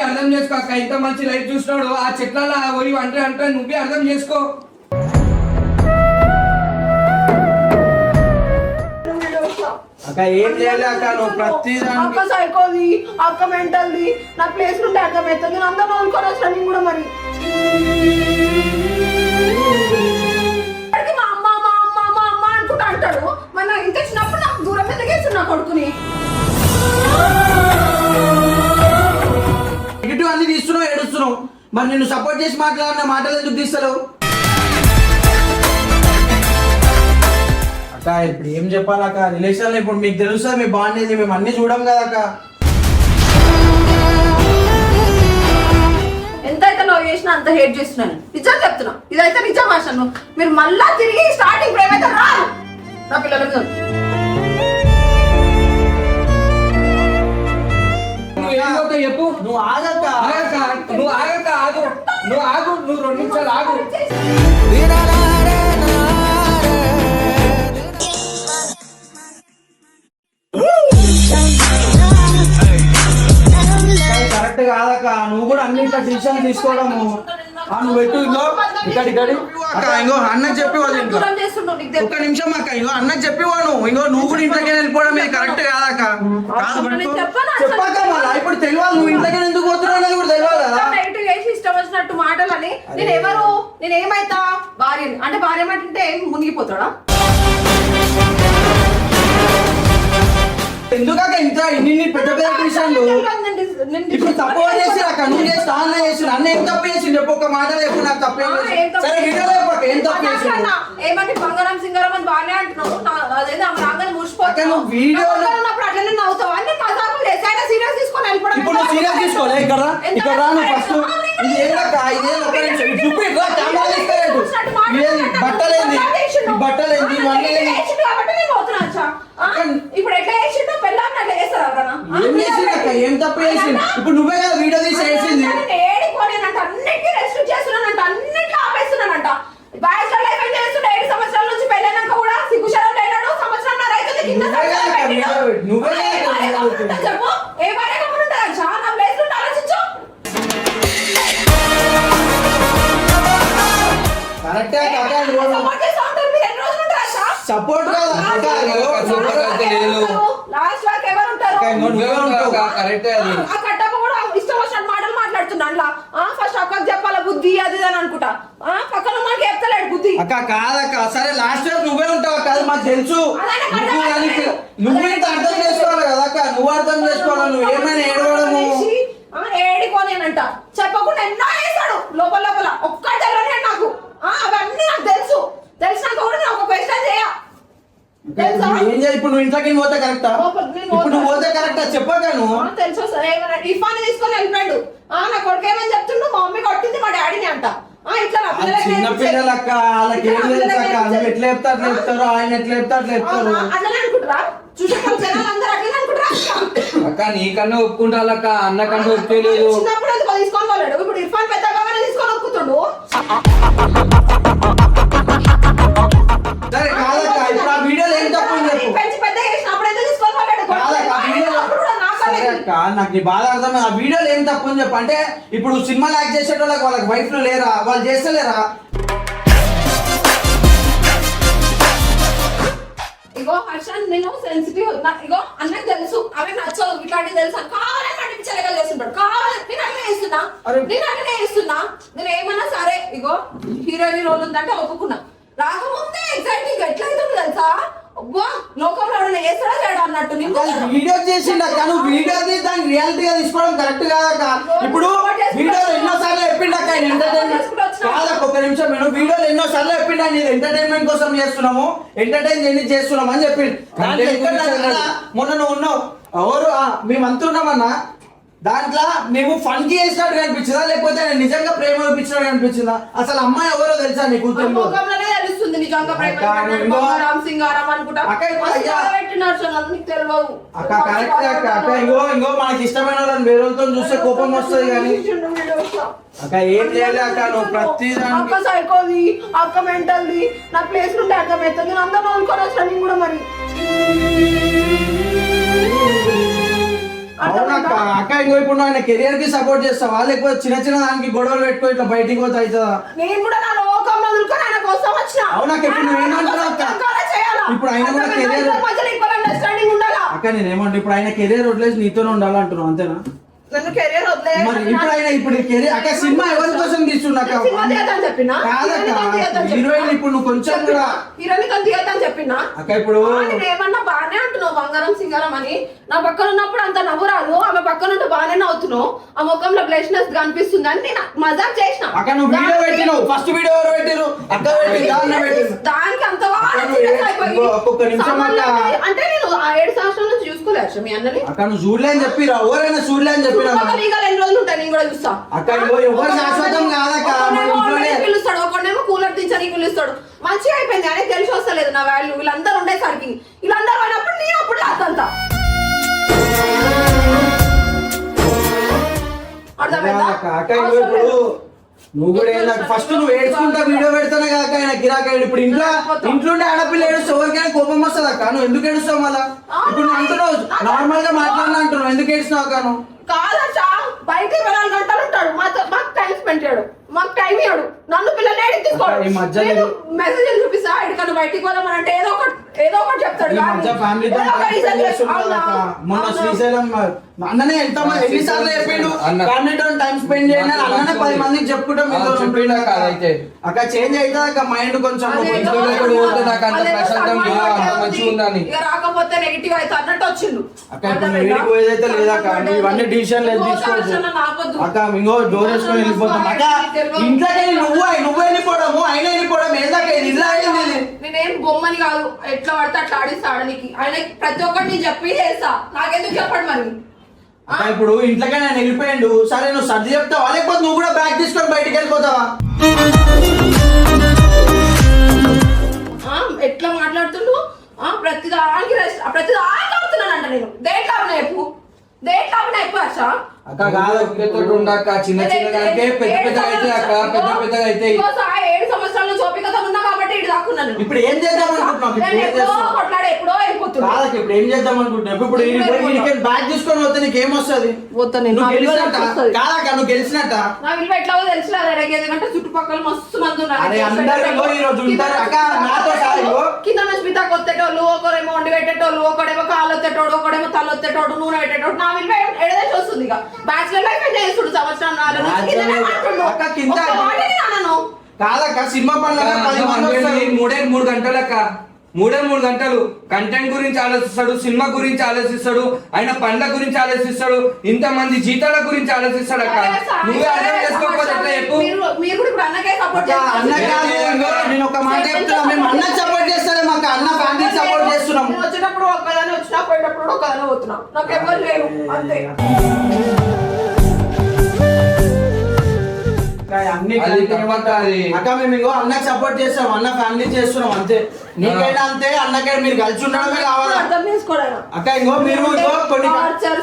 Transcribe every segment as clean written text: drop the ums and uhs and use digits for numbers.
అర్థం చేసుకో అక్క, ఇంత మంచి లైఫ్ చూసినాడు ఆ చెట్ల పోయి అంటే నువ్వే అర్థం చేసుకో. అక్క ఏం చేయాలి అక్క, నువ్వు ప్రతి అక్క సైకోది, అక్క మెంటల్ది, నా ప్లేస్ నుండి అర్థమవుతుంది. నేను అందరూ వదులుకొని వచ్చిన నేను కూడా మరి మా అమ్మ మా అమ్మ మా అమ్మ అనుకుంటా అంటాడు. మరి నాకు ఇంత చిన్నప్పుడు నాకు దూరం మీద గేస్తున్నా కొడుకుని. నెగిటివ్ అన్ని తీస్తున్నావు, ఏడుస్తున్నావు. మరి నిన్ను సపోర్ట్ చేసి మాట్లాడిన మాటలు ఎందుకు తీస్తావు అక్క? ఇప్పుడు ఏం చెప్పాలక్క, రిలేషన్ ఇప్పుడు మీకు తెలుస్తుంది మీ బాగుండేది, మేము అన్ని చూడం కదా అక్క. ఎంతైతే లవ్ చేసినా అంత హేట్ చేస్తున్నాను, నిజం చెప్తున్నా. ఇదైతే నిజం అసలు. మీరు మళ్ళా తిరిగి స్టార్టింగ్ ప్రేమైతే రాదు నా పిల్లల మీద. చెప్పు. నువ్వు ఆగక్క, నువ్వు ఆగక్క, ఆగు, నువ్వు ఆగు, నువ్వు 2 నిమిషాలు ఆగు. కరెక్ట్ కాదక్క, నువ్వు కూడా అన్ని ఇట్లా డిసిషన్ తీసుకోవడము. నువ్వు పెట్టు ఇంకో ఇక్కడ ఇంకో అన్నకు చెప్పి వాళ్ళు ఇంట్లో ఒక్క నిమిషం అక్క, ఇంకో అన్నకు చెప్పి వాడు ఇంకో నువ్వు కూడా ఇంట్లోకి వెళ్ళిపోవడం ఇది కరెక్ట్ కాదక్క. చెప్పాక మళ్ళా ఇప్పుడు తెలియాలి నువ్వు ఇంట్లోకి ఎందుకు పోతున్నావు అనేది కూడా తెలియాలి కదా. ఇష్టం వచ్చినట్టు మాటలని నేను ఎవరు, నేను ఏమైతా భార్య అంటే భార్య మాట మునిగిపోతాడా? ఎందుకక్క ఇంత ఇన్ని పెద్ద పెద్ద విషయాలు ఇప్పుడు తప్పు చేసి అక్క, నువ్వు చేసి అన్న చేసి అన్న ఏం తప్పు చేసి చెప్పు, ఒక్క మాట చెప్పు. నాకు తప్పు సరే వీడియోలో చెప్పక ఏం తప్పు చేసి ఏమంటే బంగారం సింగారం అని బాగానే అంటున్నావు. అదేదో రాగానే మురిసిపోతాను. వీడియోలో అట్లనే నవ్వుతావు అని మజాకులు చేసాక సీరియస్ తీసుకొని వెళ్ళిపోవడం. ఇప్పుడు నువ్వు సీరియస్ తీసుకోలే ఇక్కడ ఇక్కడ రా నువ్వు ఫస్ట్. ఇది ఏంటక్క, ఇదే ఒక నిమిషం చూపి బట్టలేంది బట్టలేంది ఇప్పుడు ఎట్లా చేసిండు పెళ్ళాన్ని అట్లా చేస్తారు ఎవరన్నా? ఏం చేసింది అక్క, ఏం తప్పు చేసింది? ఇప్పుడు నువ్వే కదా వీడియో తీసి వేసింది. ఏడిపోనేనంట, అన్నిటికీ రెస్ట్రిక్ట్ చేస్తున్నానంట, అన్నిట్లో ఆపేస్తున్నానంట. బాయ్స్ లైఫ్ అయితే చేస్తుండే 7 సంవత్సరాల నుంచి పెళ్ళైనాక కూడా సిగ్గుశరం లేనాడు. సంవత్సరం రైతు నువ్వే చెప్పు ఏ భార్య కమ్ముంటా నా ప్లేస్ నుండి ఆలోచించు. కరెక్టే సపోర్ట్ లాస్ట్ వరకు ఎవరు ఉంటారు? ఆ కట్టప్ప కూడా ఇష్టం వచ్చినట్టు మాటలు మాట్లాడుతున్నా. ఫస్ట్ అక్కకు చెప్పాల బుద్ధి అది అని అనుకుంటా. పక్కన మనకి చెప్తలేడు బుద్ధి. అక్క కాదక్క, సరే లాస్ట్ ఇయర్ నువ్వే ఉంటావు కాదు మాకు తెలుసు. నువ్వే అర్థం చేసుకోవాలి కదా అక్క, నువ్వు అర్థం చేసుకోవాలి. నువ్వు ఏమైనా ఏడవడము ఏడిపోనేనంట చెప్పకుండా ఎన్నో వేసాడు లోపల లోపల. ఒక్కటి తెలియని నాకు అవన్నీ నాకు తెలుసు. తెలిసినాక కూడా నేను ఒక క్వశ్చన్ చేయ. ఏం చేయాలి ఇప్పుడు? నువ్వు ఇంట్లోకి పోతే కరెక్టా? ఇప్పుడు నువ్వు పోతే కరెక్టా చెప్పక నువ్వు తెలుసు సరే. ఇఫాన్ని తీసుకొని వెళ్ళిపోయాడు. నా కొడుకు ఏమని చెప్తుండు, మా మమ్మీ కొట్టింది మా డాడీని అంట. ఇట్లా చిన్న పిల్లలక్క, వాళ్ళకి ఏం తెలుసు అక్క, నువ్వు ఎట్లా చెప్తా అట్లా చెప్తారు, ఆయన ఎట్లా చెప్తా అట్లా చెప్తారు. అట్లనే అనుకుంటారా? చూసే జనాలు అందరూ అట్లనే అనుకుంటారా? అక్క నీకన్నా ఒప్పుకుంటాలక్క, అన్నకన్నా ఒప్పుకోలేదు. చిన్నప్పుడు అది తీసుకొని పోలేడు, ఇప్పుడు ఇర్ఫాన్ పెద్దగా తీసుకొని ఒప్పుతుండు. సరే కాదక్క, ఇప్పుడు ఆ వీడియోలో ఏం తప్పు పెంచి పెద్ద చేసినప్పుడు అయితే తీసుకొని పోలేడు. నాకు నీ బాధ అర్థం. ఆ వీడియోలో ఏం తప్పు అని చెప్పు. అంటే ఇప్పుడు సినిమాలు యాక్ట్ చేసేటోళ్ళకి వాళ్ళకి వైఫ్లు లేరా? వాళ్ళు చేస్తలేరా? ఇగో హర్షన్ నేను సెన్సిటివ్. ఇగో అన్నకు తెలుసు అవి నచ్చవు ఇట్లాంటివి తెలుసు. కావాలని నటించలేక చేస్తుంటాడు. కావాలని నేను అట్లనే చేస్తున్నా, నేను అట్లనే చేస్తున్నా. నేను ఏమన్నా సరే ఇగో హీరోయిన్ రోల్ ఉందంటే ఒప్పుకున్నా. రాకముందే ఎగ్జైటింగ్ ఎట్లయితుంది తెలుసా? లోకంలో ఎవరైనా చేస్తాడా లేడా అన్నట్టు వీడియో చేసిండ. కానీ వీడియోది దాని రియాలిటీగా తీసుకోవడం కరెక్ట్ కాదక్క. ఇప్పుడు వీడియోలో ఎన్నోసార్లు చెప్పిండక్క ఎంటర్టైన్మెంట్ కాదక్క. ఒక నిమిషం, నేను వీడియోలో ఎన్నోసార్లు చెప్పిండా నేను ఎంటర్టైన్మెంట్ కోసం చేస్తున్నాము, ఎంటర్టైన్ చేస్తున్నాం అని చెప్పిండు. మొన్న నువ్వు ఉన్నావు ఎవరు మేము అంటున్నామన్నా, దాంట్లో మేము ఫన్ కి చేసినట్టు కనిపించిందా లేకపోతే నిజంగా ప్రేమ చూపించినట్టు కనిపించిందా? అసలు అమ్మాయి ఎవరో తెలుసా నీకు? అనిపిస్తుంది నిజంగా ప్రేమ రామ్ సింగారం అనుకుంటా పెట్టినారు నీకు తెలియదు అక్క కరెక్ట్ అక్క ఇంకో మనకి ఇష్టమైన వాళ్ళని వేరే వాళ్ళతో చూస్తే కోపం వస్తుంది కానీ అక్క ఏం చేయాలి అక్క నువ్వు ప్రతి అక్క సైకోది అక్క మెంటల్ది నా ప్లేస్ నుండి అర్థమవుతుంది నేను అందరూ అనుకోని వచ్చిన నేను కూడా మరి అవునక్క అక్క ఇంకో ఇప్పుడు ఆయన కెరియర్ కి సపోర్ట్ చేస్తావా లేకపోతే చిన్న చిన్న దానికి గొడవలు పెట్టుకో ఇట్లా బయటికి పోతే అవుతుందా నేను కూడా నా లోకంలో వదులుకొని ఆయన కోసం వచ్చిన అవునక్క ఇప్పుడు నువ్వేమంటున్నావు అక్క ఇప్పుడు ఆయన కూడా కెరియర్ అండర్స్టాండింగ్ ఉండాలా అక్క నేనేమంటా ఇప్పుడు ఆయన కెరియర్ వదిలేసి నీతోనే ఉండాలంటున్నావు అంతేనా నన్ను కెరియర్ వదిలేదు మరి ఇప్పుడు ఆయన ఇప్పుడు కెరీర్ అక్క సినిమా ఎవరి కోసం తీస్తున్నాక కాదక్క హీరోయిన్ ఇప్పుడు నువ్వు కొంచెం కూడా హీరోయిన్ తీయద్దని చెప్పినా అక్క ఇప్పుడు ఏమన్నా బాగానే అంటున్నావు బంగారం సింగారం అని నా పక్కన ఉన్నప్పుడు అంత నవ్వు రాదు ఆమె పక్కన ఉంటే బాగానే నవ్వుతున్నావు ఆ ముఖంలో బ్లెష్నెస్ కనిపిస్తుంది అని నేను మజాక్ చేసిన అక్క నువ్వు వీడియో పెట్టినావు ఫస్ట్ వీడియో ఎవరు పెట్టిరు అక్క పెట్టింది దానికి అంత ఒక్కొక్క నిమిషం అంటే నేను ఆ 7 సంవత్సరాల నుంచి చూసుకోలేదు మీ అన్నని అక్క నువ్వు చూడలే అని చెప్పిరా ఎవరైనా చూడలే అని చెప్పిరా ఎన్ని రోజులు ఉంటాయి నేను కూడా చూస్తా అక్క ఎవరు శాశ్వతం కాదక్క పిలుస్తాడు ఒకడేమో కూలర్ దించడానికి పిలుస్తాడు మంచిగా అయిపోయింది అనేది తెలిసి వస్తలేదు నా వాల్యూ వీళ్ళందరూ ఉండేసరికి వీళ్ళందరూ అయినప్పుడు నేను అప్పుడు లాతంతా అక్క ఇప్పుడు నువ్వు కూడా ఏంటంటే ఫస్ట్ నువ్వు ఏడ్చుకుంటా వీడియో పెడతానే కాక ఆయన గిరాకాడు ఇప్పుడు ఇంట్లో ఆడపిల్ల ఏడుస్తావు ఎవరికైనా కోపం వస్తుంది అక్క నువ్వు ఎందుకు ఏడుస్తావు మళ్ళా ఇప్పుడు నువ్వు అంటున్నావు నార్మల్ గా మాట్లాడినా అంటున్నావు ఎందుకు ఏడుస్తున్నావు అక్క నువ్వు కాదచ్చా బయటికి 4 గంటలు ఉంటాడు మాకు టైం స్పెండ్ చేయడు మాకు టైం ఇవ్వడు నన్ను పిల్లలు ఏడికి తీసుకోడు మెసేజ్ చూపిస్తా ఎక్కడికన్నా బయటికి పోదామని ఏదో ఒకటి చెప్తాడు మొన్న శ్రీశైలం అన్ననే ఎన్నిసార్లు చెప్పిండు ఫ్యామిలీతో టైం స్పెండ్ చేయండి అన్ననే 10 మందికి చెప్పుకుంటాం అక్క చేంజ్ అవుతుంది అక్క మైండ్ కొంచెం రాకపోతే నెగిటివ్ అయితే అన్నట్టు వచ్చిండు అక్క ఇప్పుడు వీడికి పోయేదైతే లేదక్క ఇవన్నీ డిసిషన్ లేదు తీసుకోవచ్చు అక్క ఇంకో డోర్ వేసుకొని వెళ్ళిపోతాం అక్క ఇంట్లోకి నువ్వు వెళ్ళిపోవడము ఆయన వెళ్ళిపోవడం ఏందాక ఇల్లు అయింది నేనేం బొమ్మని కాదు ఎట్లా పడితే అట్లా ఆడిస్తాడు నీకు ఆయన ప్రతి ఒక్కటి నేను చెప్పి చేస్తా నాకెందుకు చెప్పండి మరి ఇప్పుడు ఇంట్లోకి నేను వెళ్ళిపోయాడు సరే నువ్వు సర్ది చెప్తావా లేకపోతే నువ్వు కూడా బ్యాగ్ తీసుకొని బయటికి వెళ్ళిపోతావా ఎట్లా మాట్లాడుతుండు ప్రతిదానికి అవుతున్నానంట నేను దేంట్లో అయిపో అక్క కాదు ఉండక్క చిన్న చిన్నగా పెద్ద అయితే అక్క పెద్ద అయితే 7 సంవత్సరాల నుంచి ఓపికతో ఉన్నా కాబట్టి ఇటు దాక్కున్నాను ఇప్పుడు ఏం చేద్దాం అనుకుంటున్నాం కొట్లాడే ఎప్పుడో అయిపోతున్నా ఇప్పుడు ఏం చేద్దాం అనుకుంటున్నాం ఇప్పుడు బ్యాగ్ తీసుకొని వస్తే నీకు ఏమొస్తుంది కాదక్క నువ్వు గెలిచినట్ట నా విలువ ఎట్లాగో తెలిసిన ఎందుకంటే చుట్టుపక్కల మస్తు మంది ఉన్నారు కింద నుంచి మిగతా కొత్తేటోళ్ళు ఒకరేమో వండి పెట్టేటోళ్ళు ఒకడేమో కాలు వచ్చేటోడు ఒకడేమో తల వచ్చేటోడు నూనె పెట్టేటోడు నా విలువ ఎడదే చూస్తుంది ఇక బ్యాచులర్ లైఫ్ చేస్తుడు సంవత్సరం కాదక్క సినిమా పనులు 3 గంటలక్క 3 గంటలు కంటెంట్ గురించి ఆలోచిస్తాడు సినిమా గురించి ఆలోచిస్తాడు ఆయన పండ్ల గురించి ఆలోచిస్తాడు ఇంత మంది జీతాల గురించి ఆలోచిస్తాడు అక్క నువ్వే అర్థం చేసుకోకపోతే ఎట్లా చెప్పు నేను ఒక మాట చెప్తున్నా మేము అన్నకు సపోర్ట్ చేస్తాం మాకు అన్న ఫ్యామిలీ సపోర్ట్ చేస్తున్నాం వచ్చేటప్పుడు ఒక్కదాన్ని వచ్చినా పోయేటప్పుడు ఒక్కదాన్ని పోతున్నాం నాకు ఎవరు లేరు అంతే అక్క మేము ఇంకో అన్నకి సపోర్ట్ చేస్తాం అన్న ఫ్యామిలీ చేస్తున్నాం అంతే నీకైనా అంతే అన్నకైనా మీరు కలిసి ఉండడమే కావాలి అర్థం చేసుకోవడం అక్క ఇంకో మీరు కొన్ని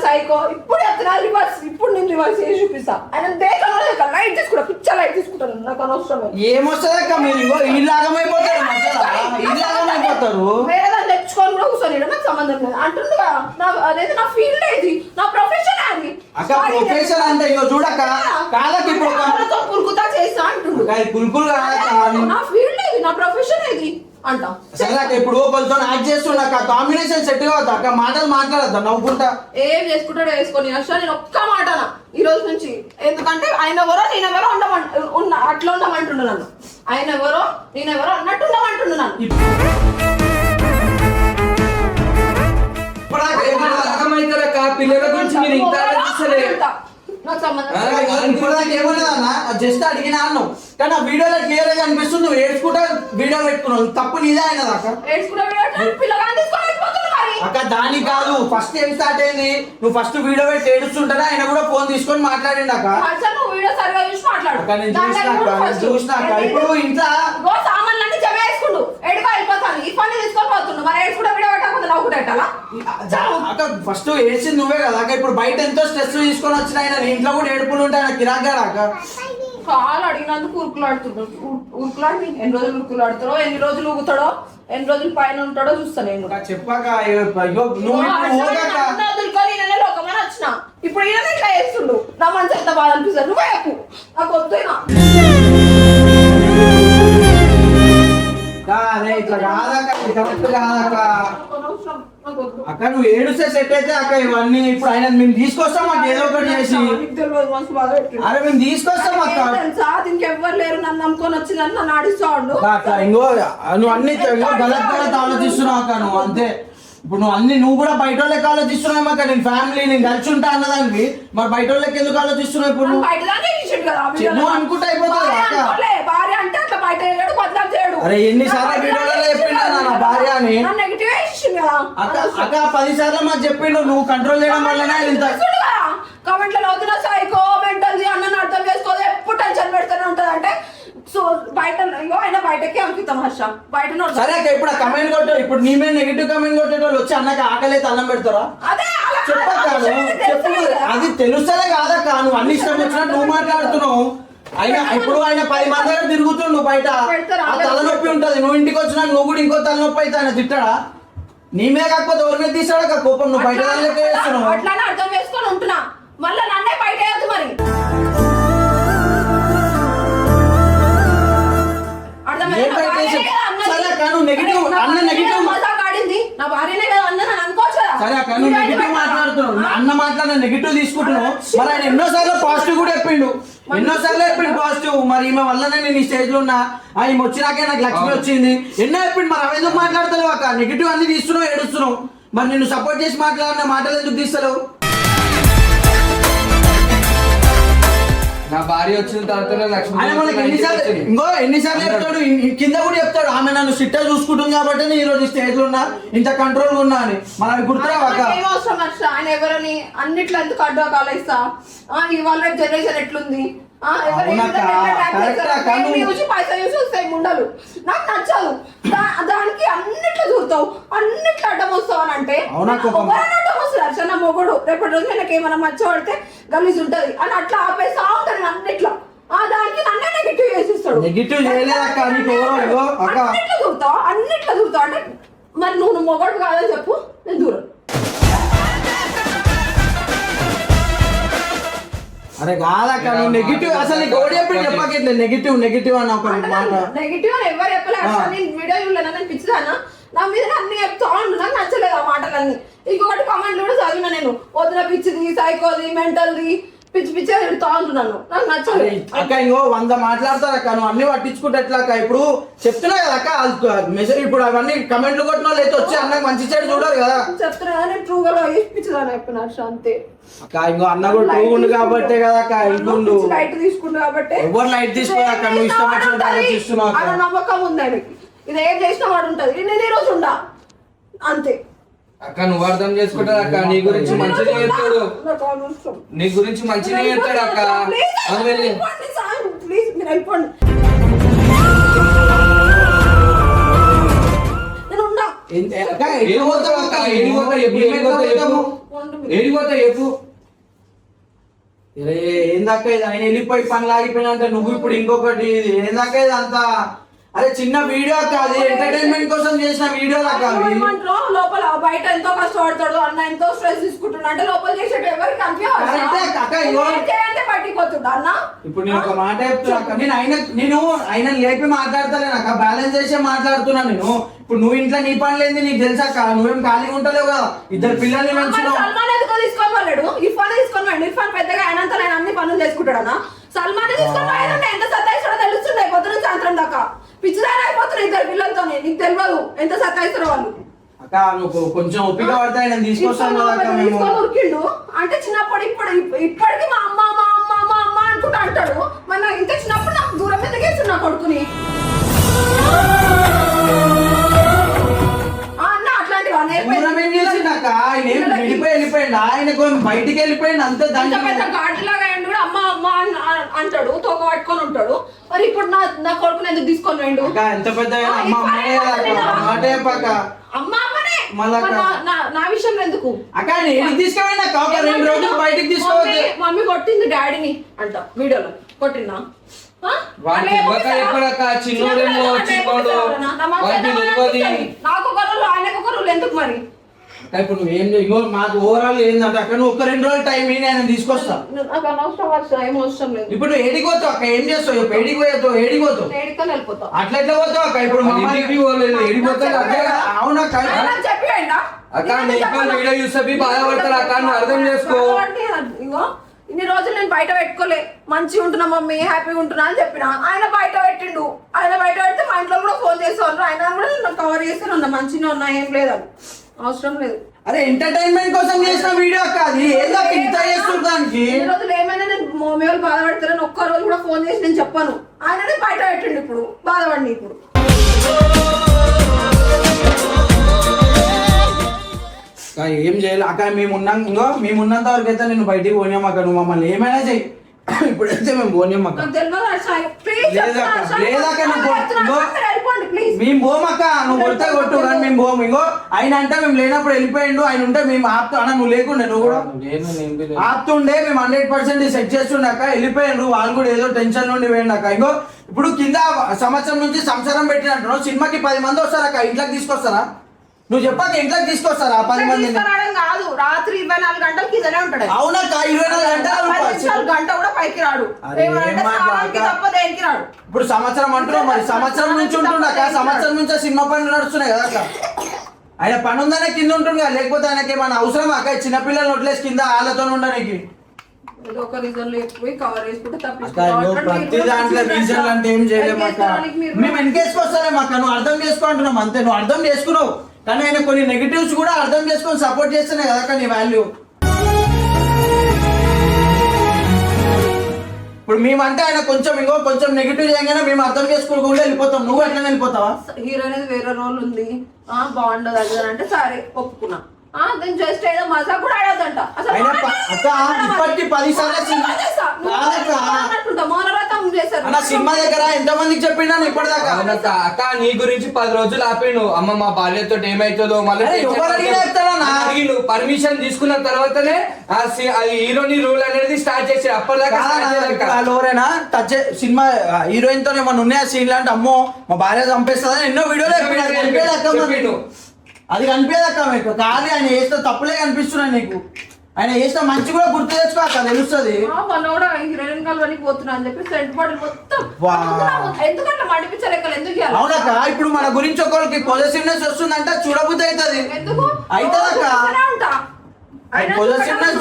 సైకో ఇప్పుడు రివర్స్ ఇప్పుడు నేను రివర్స్ చేసి చూపిస్తా ఆయన లైట్ తీసుకుంటా పిచ్చ లైట్ తీసుకుంటాను నాకు అనవసరం ఏమొస్తుంది అక్క మీరు ఇంకో ఇలాగమైపోతారు వేరే దాన్ని తెచ్చుకొని కూడా కూర్చొని నాకు సంబంధం లేదు అంటుండగా అదేది నా ఫీల్డ్ ఏది నా ప్రొఫెషన్ అది అక్క ప్రొఫెషన్ అంటే ఇగో చూడక్క కాదక్క ఇప్పుడు పుల్కుతా చేస్తా అంటుండు పుల్కులు నా ఫీల్డ్ ఏది నా ప్రొఫెషన్ ఏది అంటా సరే అక్క ఇప్పుడు ఒకరితో యాక్ట్ చేస్తున్నా కాంబినేషన్ సెట్ కావద్దు అక్క మాటలు మాట్లాడద్దా నవ్వుకుంటా ఏం చేసుకుంటాడో వేసుకొని అసలు నేను ఒక్క మాటనా ఈ రోజు నుంచి ఎందుకంటే ఆయన ఎవరో నేనెవరో అట్లా ఉండమంటుండు నన్ను ఆయన ఎవరో నేనెవరో అన్నట్టు ఉండమంటుండు నన్ను అర్థమైతే పిల్లల గురించి మీరు ఇంకా ఆలోచిస్తలే జస్ట్ అడిగినా అన్నావు కానీ ఆ వీడియోలో క్లియర్ గా అనిపిస్తుంది నువ్వు ఏడ్చుకుంటా వీడియో పెట్టుకున్నావు తప్పు నీదే ఆయన అక్క దాని కాదు ఫస్ట్ ఏం స్టార్ట్ అయింది నువ్వు ఫస్ట్ వీడియో పెట్టి ఏడుస్తుంటానే ఆయన కూడా ఫోన్ తీసుకొని మాట్లాడిండు అక్క చూసిన ఇప్పుడు ఇంట్లో ఫస్ట్ వేసింది నువ్వే కదా అక్క. ఇప్పుడు బయట ఎంతో స్ట్రెస్ తీసుకొని వచ్చిన ఆయన నీ ఇంట్లో కూడా ఏడుపులు ఉంటాయి ఆయన కిరాక్ అక్క. కాలు అడిగినందుకు ఉరుకులాడుతున్నాడు. ఉరుకులాడి ఎన్ని రోజులు ఉరుకులాడుతాడో, ఎన్ని రోజులు ఊగుతాడో, ఎన్ని రోజులు పైన ఉంటాడో చూస్తా నేను. చెప్పాక నువ్వు లోకమని వచ్చిన ఇప్పుడు ఈయన ఇట్లా చేస్తుండు. నా మనసు ఎంత బాధ అనిపిస్తుంది. నువ్వే చెప్పు, నాకు వద్దునా. అరే ఇట్లా కాదక్క, కరెక్ట్ కాదక్క. అక్క నువ్వు ఏడుస్తే సెట్ అయితే అక్క ఇవన్నీ ఇప్పుడు ఆయన మేము తీసుకొస్తాం మాకు ఏదో ఒకటి చేసి. అరే మేము తీసుకొస్తాం అక్క. ఇంకెవ్వరు లేరు నన్ను నమ్ముకొని వచ్చిందని నన్ను ఆడిస్తా ఉండు. అట్లా ఇంకో నువ్వు అన్ని గలత్ ఆలోచిస్తున్నావు అక్క. నువ్వు అంతే ఇప్పుడు నువ్వు కూడా బయట వాళ్ళకి ఆలోచిస్తున్నావు అక్క. నేను ఫ్యామిలీ నేను కలిసి ఉంటా అన్నదానికి మరి బయట వాళ్ళకి ఎందుకు ఆలోచిస్తున్నావు ఇప్పుడు? నువ్వు అనుకుంటే అయిపోతుంది అక్క. అరే ఎన్నిసార్లు వీడియోలో చెప్పిండు నా భార్య అని అక్క. అక్క 10 సార్లు మాకు చెప్పిండు. నువ్వు కంట్రోల్ చేయడం వల్లనే ఇంత కమెంట్లలో అవుతున్న సైకో మెంటల్ అన్నను అర్థం చేసుకోదు. ఎప్పుడు టెన్షన్ పెడుతూనే ఉంటది. అంటే సో బయట ఆయన బయటకి అంకితం హర్ష బయట. సరే అక్క ఇప్పుడు కమెంట్ కొట్టే ఇప్పుడు నీ మీద నెగిటివ్ కమెంట్ కొట్టేటోళ్ళు వచ్చి అన్నకి ఆకలి అయితే అన్నం పెడతారా? చెప్పక్క చెప్పు. అది తెలుస్తలే కాదక్క. నువ్వు అన్ని ఇష్టం వచ్చినట్టు నువ్వు మాట్లాడుతున్నావు. అయినా ఇప్పుడు ఆయన 10 మంది దగ్గర తిరుగుతుండు బయట. ఆ తలనొప్పి ఉంటది. నువ్వు ఇంటికి వచ్చినా నువ్వు కూడా ఇంకో తలనొప్పి అయితే ఆయన తిట్టాడా? నీ మీద కాకపోతే ఎవరి మీద తీసాడా కోపం? నువ్వు బయట చేస్తున్నావు. అట్లానే అర్థం చేసుకొని ఉంటున్నా. మళ్ళీ నన్నే బయట వేయద్దు మరి. సరే అక్క నువ్వు నెగిటివ్ అన్న నెగిటివ్ నా భార్యనే కదా అన్న అనుకోవచ్చు. సరే అక్క నువ్వు నెగిటివ్ మాట్లాడుతున్నావు. అన్న మాట్లాడిన నెగిటివ్ తీసుకుంటున్నావు. మరి ఆయన ఎన్నోసార్లు పాజిటివ్ కూడా చెప్పిండు. ఎన్నోసార్లు చెప్పిండు పాజిటివ్. మరి ఈమె వల్లనే నేను ఈ స్టేజ్ లో ఉన్నా. ఈమె వచ్చినాకే నాకు లక్ష్మి వచ్చింది ఎన్నో చెప్పిండు. మరి అవి ఎందుకు మాట్లాడతావు అక్క? నెగిటివ్ అన్ని తీస్తున్నావు, ఏడుస్తున్నావు. మరి నిన్ను సపోర్ట్ చేసి మాట్లాడిన మాటలు ఎందుకు తీస్తలేవు? నా భార్య వచ్చిన తర్వాత ఎన్నిసార్లు చెప్తాడు, కింద కూడా చెప్తాడు ఆమె నన్ను సిట్ట చూసుకుంటుంది కాబట్టి నేను ఈ రోజు స్టేజ్ లో ఉన్నా, ఇంత కంట్రోల్ గా ఉన్నా అని. మన గుర్తురావాక ఆయన ఎవరని అన్నిట్లో ఎందుకు అడ్డు ఆలోచిస్తా. ఇవాళ జనరేషన్ ఎట్లుంది, ఉండలు నాకు నచ్చదు. దానికి అన్నిట్లో చూస్తావు, అన్నిట్లో అడ్డం వస్తావు అని అంటే అడ్డం వస్తుంది అర్చన మొగుడు. రేపటి రోజు నాకు ఏమైనా మచ్చ పడితే గలీజ్ ఉంటది అని అట్లా ఆపేస్తా ఉంటాను అన్నిట్లో. దానికి నన్నే నెగిటివ్ చేసిస్తాడు. అన్నిట్లో చూస్తావు, అన్నిట్లో చూస్తావు అంటే మరి నువ్వు మొగడు కాదని చెప్పు, నేను దూరం. అరే కాదక్క నువ్వు నెగిటివ్ అసలు నీకు ఓడి చెప్పి చెప్పకట్లే నెగిటివ్ అన్న ఒక మాట. నెగిటివ్ అని ఎవరు చెప్పలేదు. నేను వీడియో చూడలేనా, నేను పిచ్చిదానా? నా మీద అన్ని చెప్తా ఉండు. నాకు నచ్చలేదు ఆ మాటలన్నీ. ఇంకొకటి కామెంట్లు కూడా చదివినా నేను. వదిన పిచ్చిది, సైకోది, మెంటల్ది, పిచ్చి పిచ్చి తిడుతా ఉంటున్నాను. నాకు నచ్చలేదు అక్క. ఇంకో 100 మాట్లాడతారు అక్క. నువ్వు అన్ని పట్టించుకుంటే ఎట్లా అక్క? ఇప్పుడు చెప్తున్నా కదా అక్క మెసేజ్. ఇప్పుడు అవన్నీ కమెంట్లు కొట్టిన వాళ్ళు అయితే వచ్చి అన్నకు మంచి చెడు చూడరు కదా. చెప్తున్నా నేను ట్రూగా పిచ్చిదాన్ని అయిపోయినా అంతే అక్క. ఇంకో అన్న కూడా ట్రూ ఉండు కాబట్టే కదా అక్క ఇంటుండు. లైట్ తీసుకుంటు కాబట్టి ఎవరు లైట్ తీసుకోక నువ్వు ఇష్టం వచ్చినట్టు ఆలోచిస్తున్నావు. నమ్మకం ఉంది ఆయనకి. ఇది ఏం చేసినా వాడు ఉంటది. నేను ఈ రోజు ఉండా అంతే. అక్క నువ్వు అర్థం చేసుకుంటాడు అక్క. నీ గురించి మంచిగా చెప్తాడు, నీ గురించి మంచిగా చెప్తాడు అక్క. ప్లీజ్ మీరు వెళ్ళిపోండి. నేను ఉన్నా. ఏడిపోతావు అక్క? ఏడిపోతా చెప్పు. ఏందక్క ఇది? ఆయన వెళ్ళిపోయి పని లాగిపోయినా అంటే నువ్వు ఇప్పుడు ఇంకొకటి ఏందక్క ఇది అంతా? అరే చిన్న వీడియో కాదు, ఎంటర్టైన్మెంట్ కోసం చేసిన వీడియో లోపల బయట ఎంతో కష్టపడతాడు అన్న, ఎంతో స్ట్రెస్ తీసుకుంటున్నా అంటే లోపల చేసేట ఎవరికి పట్టిపోతుండ అన్న. ఇప్పుడు నేను ఒక మాట చెప్తున్నా. నేను ఆయన లేపి మాట్లాడతలేనాక బ్యాలెన్స్ చేసే మాట్లాడుతున్నా నేను. ఇప్పుడు నువ్వు ఇంట్లో నీ పని లేదు నీకు తెలుసాక. నువ్వేం ఖాళీగా ఉంటలేవు కదా. 2 పిల్లల్ని పెంచున్నావు. సల్మాన్ ఎందుకో తీసుకోమన్నాడు. ఇర్ఫాన్ తీసుకొని ఇర్ఫాన్ పెద్దగా ఆయనంతా ఆయన అన్ని పనులు చేసుకుంటాడు అన్న. సల్మాన్ తీసుకొని ఎంత సత్తాయిస్తాడో తెలుస్తుండే పొద్దున సాయంత్రం దాకా. పిచ్చిదాని అయిపోతున్నాయి 2 పిల్లలతో. నీకు తెలియదు ఎంత సత్తాయిస్తారో వాళ్ళు. అక్క నువ్వు కొంచెం ఒప్పిక పడితే ఆయన తీసుకొస్తాను ఉరికిండు అంటే చిన్నప్పుడు ఇప్పటికి మా అమ్మ మా అమ్మ మా అమ్మ అనుకుంటా అంటాడు. మరి నాకు ఇంత చిన్నప్పుడు నాకు దూరం మీద గేస్తున్నా కొడుకుని అన్న. అట్లాంటివి వెళ్ళిపోయిండు. ఆయన బయటికి వెళ్ళిపోయిండు అంతే. దాంట్లో పెద్ద ఘాటులాగా కూడా అమ్మ అమ్మ అంటాడు, తోక పట్టుకొని ఉంటాడు. మరి ఇప్పుడు నా కొడుకుని ఎందుకు తీసుకొని వేయండు? ఎంత పెద్ద అమ్మ అమ్మనే. అమ్మ అమ్మనే మళ్ళా మరి నా విషయంలో ఎందుకు అక్క నేను తీసుకెళ్ళిన ఒక 2 రోజులు బయటికి తీసుకోవచ్చు. మమ్మీ కొట్టింది డాడీని అంట వీడియోలో కొట్టిందా చిన్నోడేమో చిన్నోడు నాకు ఒక రోజు ఆయనకు ఒక రోజు ఎందుకు మరి ఇప్పుడు నువ్వు ఏం ఇగో మాకు ఓవరాల్ ఏంటంటే అక్కడ నువ్వు 1-2 రోజులు టైం నేను తీసుకొస్తా. నాకు అనవసరం ఏం అవసరం లేదు. ఇప్పుడు ఏడికి పోతావు అక్క? ఏం చేస్తావు? ఏడికి పోతావు? ఏడికని వెళ్ళిపోతావు. అట్లా ఎట్లా పోతావు అక్క? ఇప్పుడు అవునక్క చెప్పి అక్క వీడియో చూస్తే బాధపడతాడు అక్క, నువ్వు అర్థం చేసుకో. ఇగో ఇన్ని రోజులు నేను బయట పెట్టుకోలే, మంచిగా ఉంటున్నా మమ్మీ, హ్యాపీగా ఉంటున్నా అని చెప్పిన. ఆయన బయట పెట్టిండు. ఆయన బయట పెడితే మా ఇంట్లో కూడా ఫోన్ చేసేవాళ్ళు. ఆయన కూడా నన్ను కవర్ చేస్తూనే ఉన్నా, మంచిగా ఉన్నా, ఏం లేదని. అవసరం లేదు. అరే ఎంటర్టైన్మెంట్ కోసం చేసిన వీడియో అక్క అది. ఏదో ఇంత చేస్తుందానికి ఈ రోజులు ఏమైనా నేను మమ్మీ వాళ్ళు బాధపడతారని ఒక్క రోజు కూడా ఫోన్ చేసి నేను చెప్పాను. ఆయననే బయట పెట్టిండు. ఇప్పుడు బాధపడి ఇప్పుడు ఏం చేయాలి అక్క? మేమున్నంత వరకు అయితే నేను బయటికి పోనియం అక్క. నువ్వు మమ్మల్ని ఏమైనా చెయ్యి, ఇప్పుడైతే మేము పోనియం అక్క. మేము పోమక్క. నువ్వు కొడితే కొట్టు కానీ మేము పోము. ఇంకో ఆయన అంటే మేము లేనప్పుడు వెళ్ళిపోయిండు. ఆయన ఉంటే మేము ఆపుతా అన్న. నువ్వు లేకుండే, నువ్వు కూడా ఆపుతుండే. మేము 100% సెట్ చేస్తుండే అక్క. వెళ్ళిపోయిండ్రు వాళ్ళు కూడా, ఏదో టెన్షన్ నుండి పోయిండు అక్క. ఇంకో ఇప్పుడు కింద సంవత్సరం నుంచి సంసారం పెట్టినట్టు సినిమాకి 10 మంది వస్తారు అక్క. ఇంట్లోకి తీసుకొస్తారా? నువ్వు చెప్పాక ఇంట్లోకి తీసుకొస్తారా 10 మంది? కాదు, రాత్రి 24 గంటలు కిందనే ఉంటాడు. అవునక్క 24 గంట కూడా పైకి రాడు. ఇప్పుడు సంవత్సరం అంటున్నావు, మరి సంవత్సరం నుంచి ఉంటుండక. సంవత్సరం నుంచి సినిమా పనులు నడుస్తున్నాయి కదా అక్క. ఆయన పని ఉందనే కింద ఉంటుంది కదా, లేకపోతే ఆయనకి ఏమైనా అవసరం అక్క చిన్నపిల్లలు వదిలేసి కింద వాళ్ళతో ఉండడానికి? ప్రతి దాంట్లో రీజన్ అంటే ఏం చేయలేము అక్క. మేము వెనకేసుకొస్తాలేము అక్క. నువ్వు అర్థం చేసుకుంటున్నాం అంతే. నువ్వు అర్థం చేసుకున్నావు కానీ ఆయన కొన్ని నెగిటివ్స్ కూడా అర్థం చేసుకొని సపోర్ట్ చేస్తున్నాయి కదా నీ వాల్యూ. ఇప్పుడు మేమంటే ఆయన కొంచెం నెగిటివ్ చేయగానే మేము అర్థం చేసుకోకుండా వెళ్ళిపోతాం. నువ్వు ఎట్లా వెళ్ళిపోతావా? హీరో అనేది వేరే రోల్ ఉంది, బాగుండదు అది అంటే సరే ఒప్పుకున్నా. జస్ట్ ఏదో మజా కూడా ఆడదంట. ఇప్పటికి 10 సార్లు సినిమా దగ్గర ఎంత మందికి చెప్పిండా ఇప్పటిదాకా? అక్క నీ గురించి 10 రోజులు ఆపిండు. అమ్మ మా భార్యతో ఏమైతుందో మళ్ళీ పర్మిషన్ తీసుకున్న తర్వాతనే హీరోని రూల్ అనేది స్టార్ట్ చేసి అప్పటిదాకా ఎవరైనా టచ్ సినిమా హీరోయిన్ తో ఏమన్నా ఉన్నాయా సీన్ లాంటి అమ్మో మా భార్య చంపేస్తుందని ఎన్నో వీడియోలు చెప్పిండు. అది కనిపించదక్క మీకు. కానీ ఆయన చేస్తే తప్పులే కనిపిస్తున్నాయి నీకు. ఆయన చేస్తే మంచి కూడా గుర్తు తెచ్చుకోక తెలుస్తుంది. అవునక్క ఇప్పుడు మన గురించి ఒకరికి పొజిటివ్నెస్ వస్తుందంటే చూడబుద్ధి అవుతుంది. అవుతుందక్క పొజిటివ్నెస్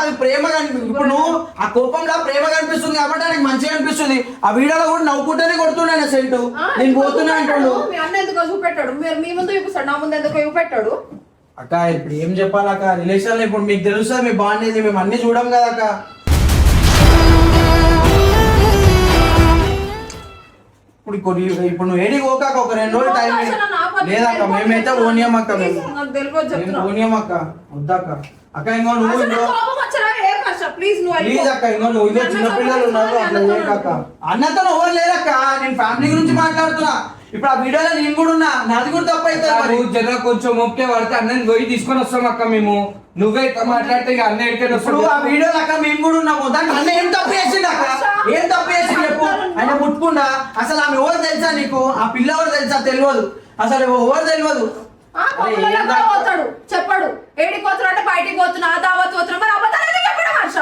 అది ప్రేమ కనిపిస్తుంది. ఇప్పుడు నువ్వు ఆ కోపంలో ప్రేమ కనిపిస్తుంది కాబట్టి ఆయనకు మంచిగా అనిపిస్తుంది. ఆ వీడియోలో కూడా నవ్వుకుంటేనే కొడుతున్నాను సెంట్. నేను పోతున్నా అంటాడు. చూపెట్టాడు మీ ముందు చూపిస్తాడు, నా ముందు ఎందుకు చూపెట్టాడు? అక్క ఇప్పుడు ఏం చెప్పాలక్క రిలేషన్ ఇప్పుడు మీకు తెలుస్తుంది మీ బాగుండేది. మేము అన్ని చూడం కదా అక్క. ఇప్పుడు నువ్వు ఏడికి పోకాక ఒక 2 రోజులు టైం లేదక్క. మేమైతే ఓనియమక్క. మేము ఓనియమక్క వద్దక్క. అక్క ఇంకో నువ్వు ప్లీజ్ అక్క ఇంకో నువ్వు ఇదే చిన్నపిల్లలు ఉన్నారు అట్లా చేయక. అన్నతో ఎవరు లేదక్క. నేను ఫ్యామిలీ గురించి మాట్లాడుతున్నా. ఇప్పుడు ఆ వీడియోలో నేను కూడా ఉన్నా. నాది కూడా తప్పు అయితే జర కొంచెం ఓకే పడితే అన్నని పోయి తీసుకొని వస్తాం అక్క. మేము నువ్వే మాట్లాడితే అన్న ఎక్కడికి వస్తాడు. ఆ వీడియోలో అక్క మేము కూడా ఉన్నాము. దానికి అన్న ఏం తప్పు చేసిండు అక్క? ఏం తప్పు చేసిండు చెప్పు. ఆయన ముట్టుకుండా అసలు ఆమె ఎవరు తెలుసా నీకు? ఆ పిల్ల ఎవరు తెలుసా? తెలియదు. అసలు ఎవరు తెలియదు. చెప్పాడు ఏడికి పోతున్నా అంటే బయటికి పోతున్నా, దావత్ పోతున్నా. మరి అబద్ధాలు చెప్పడం హర్ష.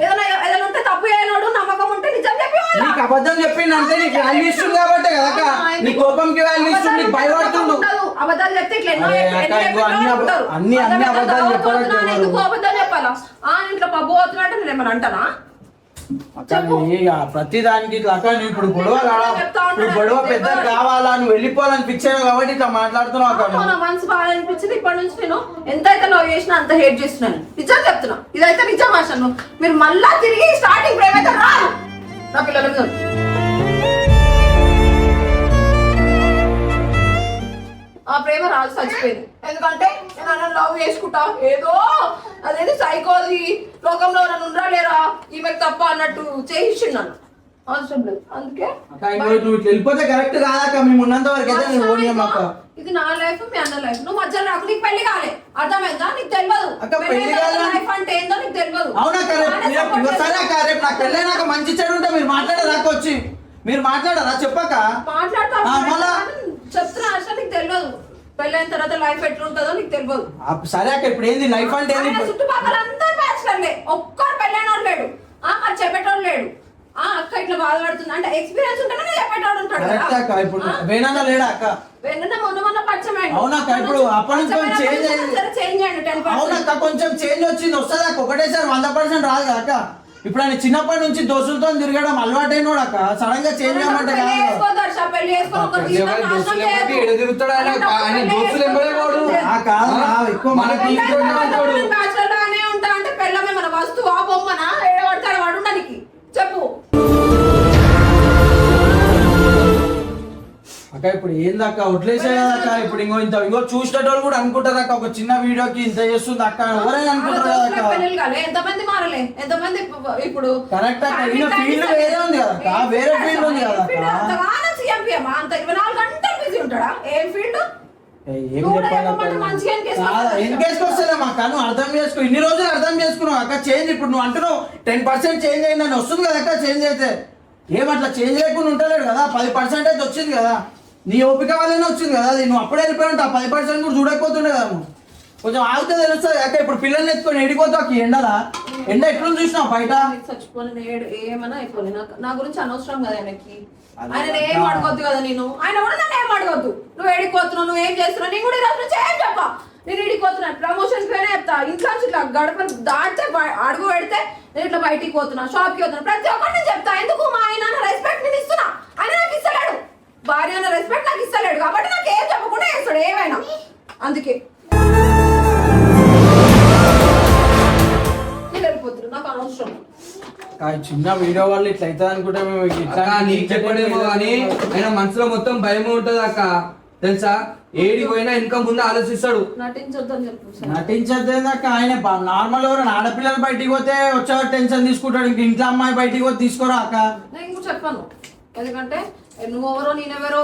ఏదైనా ఉంటే తప్పు చేయనోడు, నమ్మకం ఉంటే నిజం చెప్పి నీకు అబద్ధం చెప్పిందంటే నీకు వాల్యూ ఇస్తుంది కాబట్టి కదా. నీ కోపంకి వాల్యూ ఇస్తుంది, నీకు భయపడుతుండు. అబద్ధాలు చెప్తే అన్ని అబద్ధాలు చెప్పాలి. ఎందుకు అబద్ధాలు చెప్పాలా? ఇంట్లో పబ్బు పోతున్నా అంటే నేను ఏమన్నా అంటానా? ప్రతి దానికి ఇట్లా అక్క ఇప్పుడు గొడవ పెద్ద కావాలా నువ్వు వెళ్ళిపోవాలని ఫిక్స్ అయ్యావు కాబట్టి ఇట్లా మాట్లాడుతున్నావు అక్క. మనసు బాగా అనిపించింది. ఇప్పటి నుంచి నేను ఎంతైతే లవ్ చేసినా అంత హేట్ చేస్తున్నాను. నిజం చెప్తున్నా, ఇదైతే నిజం అసలు. మీరు మళ్ళా తిరిగి స్టార్టింగ్ ప్రేమ అయితే రాదు నా పిల్లల మీద. ఆ ప్రేమ రాదు, చచ్చిపోయింది. ఎందుకంటే నేను లవ్ చేసుకుంటా ఏదో అదేది సైకోది లోకంలో నన్ను ఉండరా లేరా ఈమెకు తప్ప అన్నట్టు చేయించిండు నన్ను. అవసరం లేదు అందుకే అక్క ఇంకో నువ్వు ఇట్లా వెళ్ళిపోతే కరెక్ట్ కాదక్క మేము ఉన్నంత వరకు అయితే నేను ఓనియం అక్క. ఇది నా లైఫ్ మీ అన్న లైఫ్ నువ్వు మధ్యలో నాకు నీకు పెళ్లి కాలే అర్థమైందా నీకు తెలియదు అక్క, పెళ్లి కాలే? లైఫ్ అంటే ఏందో నీకు తెలియదు అవునక్క రేపు సరే అక్క రేపు నాకు పెళ్ళైనాక మంచి చెడు ఉంటే మీరు మాట్లాడారా వచ్చి మీరు మాట్లాడారా చెప్పక్క మాట్లాడతా మళ్ళా చెప్తున్నా అసలు నీకు తెలియదు పెళ్ళైన తర్వాత లైఫ్ ఎట్లుంటుందో నీకు తెలియదు సరే అక్క ఇప్పుడు ఏంది లైఫ్ అంటే ఏంది ఆయన చుట్టుపక్కల అందరు బ్యాచులర్లే ఒక్కరు పెళ్ళైన వాడు లేడు అది చెప్పేటోడు లేడు అక్క ఇట్లా బాధపడుతుంది అంటే ఎక్స్పీరియన్స్ ఉంటేనే చెప్పేటోడు ఉంటాడు కరెక్ట్ అక్క ఇప్పుడు వేణన్న లేడా అక్క వెన్న మొన్న పరిచయం అవునక్క ఇప్పుడు అప్పటి నుంచి కొంచెం చేంజ్ అయింది చేంజ్ అయ్యండి 10%. అవునక్క కొంచెం చేంజ్ వచ్చింది వస్తుంది అక్క ఒకటేసారి 100% రాదు అక్క ఇప్పుడు ఆయన చిన్నప్పటి నుంచి దోస్తులతో తిరగడం అలవాటైనోడు అక్క సడన్ గా చేంజ్ అవ్వమంటే పెళ్లి కాదు చేసుకోవద్దు హర్ష, పెళ్లి చేసుకో, ఒక జీవితం నాశనం చేయొద్దు. ఎడదిరుగుతాడు ఆయన దోస్తులు ఎంబడే వాడు ఆ కాదు ఎక్కువ మన మనకి టీంలో ఉన్నాడు. నేను bachelor లాగానే ఉంటా అంటే పెళ్ళమే మన వస్తువా బొమ్మనా ఏడబడతాడు వాడు ఉండడానికి చెప్పు అక్క ఇప్పుడు ఏందక్క వదిలేసే అక్క ఇప్పుడు ఇంకో చూసేటోళ్ళు కూడా అనుకుంటారు అక్క ఒక చిన్న వీడియోకి ఇంత చేస్తుంది అక్క ఎవరైనా అనుకుంటారు కదా అక్క పెళ్ళిళ్ళు కాలే ఎంతమంది మారలే ఎంతమంది ఇప్పుడు కరెక్ట్ అక్క ఈయన ఫీల్డ్ వేరే ఉంది కదా అక్క వేరే ఫీల్డ్ ఉంది కదా అక్క అంతగానో CMPM అంత 24 గంటలు బిజీ ఉంటాడా ఏం ఫీల్డ్ ఏం చెప్పాలి ఎందుకేసుకొస్తలేమా అక్క నువ్వు అర్థం చేసుకో ఇన్ని రోజులు అర్థం చేసుకున్నావు అక్క చేంజ్ ఇప్పుడు నువ్వు అంటున్నావు 10% చేంజ్ అయిందని వస్తుంది కదా అక్క చేంజ్ అయితే ఏమట్లా చేంజ్ లేకుండా ఉంటలేడు కదా 10% అయితే వచ్చింది కదా నీ ఓపిక వల్లనే వచ్చింది కదా అది నువ్వు అప్పుడే వెళ్ళిపోయి ఉంటావు 10% కూడా చూడకపోతుండే కదా నువ్వు కొంచెం ఆగితే తెలుస్తుంది అక్క ఇప్పుడు పిల్లల్ని ఎత్తుకొని ఎడిపోతావు అక్క ఎండలా ఎండ ఎట్లుంది చూసినావు బయట చచ్చిపోయిన ఏమన్నా అయిపోయి నా గురించి అనవసరం కదా ఆయనకి ఆయన ఏం అడగొద్దు కదా నేను ఆయన కూడా నన్ను ఏం అడగొద్దు నువ్వు ఏడిపోతున్నావు నువ్వు ఏం చేస్తున్నావు నేను కూడా ఈరోజు నుంచి ఏం చెప్పా నేను ఏడిపోతున్నా ప్రమోషన్స్ పైన చెప్తా ఇంట్లో నుంచి ఇట్లా గడప దాటితే అడుగు పెడితే నేను ఇట్లా బయటికి పోతున్నా షాప్కి పోతున్నా ప్రతి ఒక్కటి నేను చెప్తా ఎందుకు మా ఆయన రెస్పెక్ట్ నేను ఇస్తున్నా ఆయన నాకు ఇస్తలేడు భార్య అన్న రెస్పెక్ట్ నాకు ఇస్తలేడు కాబట్టి నాకు ఏం చెప్పకుండా చేస్తాడు ఏమైనా అందుకే నేను వెళ్ళిపోతున్నా నాకు అనవసరం చిన్న వీడియో వల్ల ఇట్లా అవుతుంది అనుకుంటే మేము అక్క నీకు చెప్పడేమో కానీ ఆయన మనసులో మొత్తం భయం ఉంటది అక్క తెలుసా ఏడి పోయినా ఇంకా ముందు ఆలోచిస్తాడు నటించొద్దని చెప్పు నటించద్దేందక్క ఆయన నార్మల్ ఎవరైనా ఆడపిల్లలు బయటికి పోతే వచ్చేవారు టెన్షన్ తీసుకుంటాడు ఇంక ఇంట్లో అమ్మాయి బయటికి పోతే తీసుకోరా అక్క నేను కూడా చెప్పాను ఎందుకంటే నువ్వెవరో నేనెవరో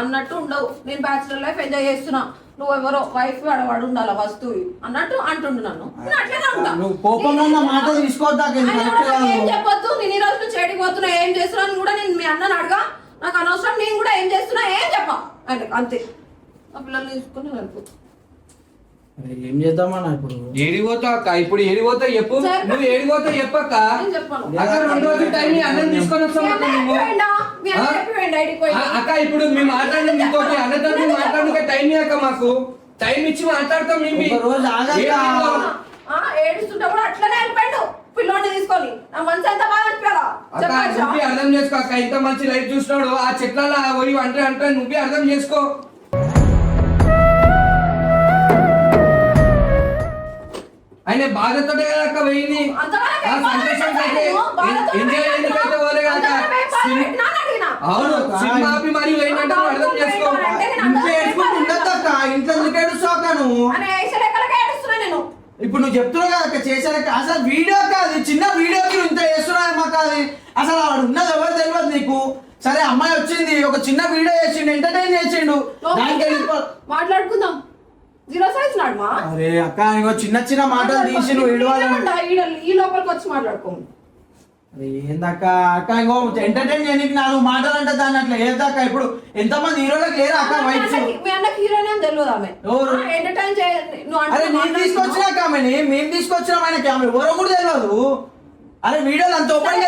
అన్నట్టు ఉండవు నేను బ్యాచులర్ లైఫ్ ఎంజాయ్ చేస్తున్నా నువ్వెవరో వైఫ్ వాడు ఉండాలి వస్తువు అన్నట్టు అంటుండు నన్ను నేను అట్లనే ఉంటా నువ్వు కోపంలో ఉన్న మాట తీసుకోవద్దాక ఏం చెప్పొద్దు నేను ఈ రోజు నుంచి ఏడికి పోతున్నా ఏం చేస్తున్నా అని కూడా నేను మీ అన్నని అడగా నాకు అనవసరం నేను కూడా ఏం చేస్తున్నా ఏం చెప్పా అంటే అంతే ఆ పిల్లల్ని తీసుకుని వెళ్ళిపోతా ఏం చేద్దామన్నా ఇప్పుడు ఏడిపోతావు అక్క ఇప్పుడు ఏడిపోతావు చెప్పు నువ్వు ఏడిపోతావు చెప్పక్క నేను చెప్పాను అక్క 2 రోజులు టైం అన్నం తీసుకొని వస్తాం అక్క నువ్వు అక్క ఇప్పుడు మేము మాట్లాడిన మీతో అన్నతో మాట్లాడక టైం అక్క మాకు టైం ఇచ్చి మాట్లాడతాం మేము ఒక రోజు ఆగక్క ఏడుస్తుంటే కూడా అట్లనే వెళ్ళిపోయాడు పిల్లోని తీసుకొని నా మనసు ఎంత బాగా అక్క నువ్వు అర్థం చేసుకో అక్క ఇంత మంచి లైఫ్ చూసినాడు ఆ చెట్లలో పోయి అంటే నువ్వు అర్థం చేసుకో ఆయన బాధతోటే కదా అక్క పోయింది సంతోషం అయితే ఎంజాయ్ ఎందుకైతే పోలే కదా అవును సినిమా ఆపి మరి పోయినట్టు అర్థం చేసుకో ఇంట్లో ఏడుచుకుంటూ ఉండద్దక్క ఇంట్లో ఎందుకు ఏడుస్తావు నువ్వు ఇప్పుడు నువ్వు చెప్తున్నావు కదా అక్క చేశాక అసలు వీడియో కాదు చిన్న వీడియోకి నువ్వు ఇంత చేస్తున్నావు మాకు అది అసలు వాడు ఉన్నది ఎవరు తెలియదు నీకు సరే అమ్మాయి వచ్చింది ఒక చిన్న వీడియో చేసిండు ఎంటర్టైన్ చేసిండు మాట్లాడుకుందాం జీరో సైజ్ నాడమా అరే అక్క ఇంకో చిన్న చిన్న మాటలు తీసి నువ్వు ఈ లోపలికి వచ్చి మాట్లాడుకోము అరే ఏందక్క అక్క ఇంకో ఎంటర్టైన్ చేయడానికి 4 మాటలు అంటే దాన్ని అట్లా ఏదక్క ఇప్పుడు ఎంతమంది హీరోలకు లేరు అక్క వైఫ్ మీ అన్నకి హీరోయిన్ అని తెలియదు ఆమె ఎంటర్టైన్ చేయండి అరే నేను తీసుకొచ్చినాక ఆమెని మేము తీసుకొచ్చినాం ఆయనకి ఆమె ఎవరో కూడా తెలియదు అరే వీడియోలు అంత ఓపెన్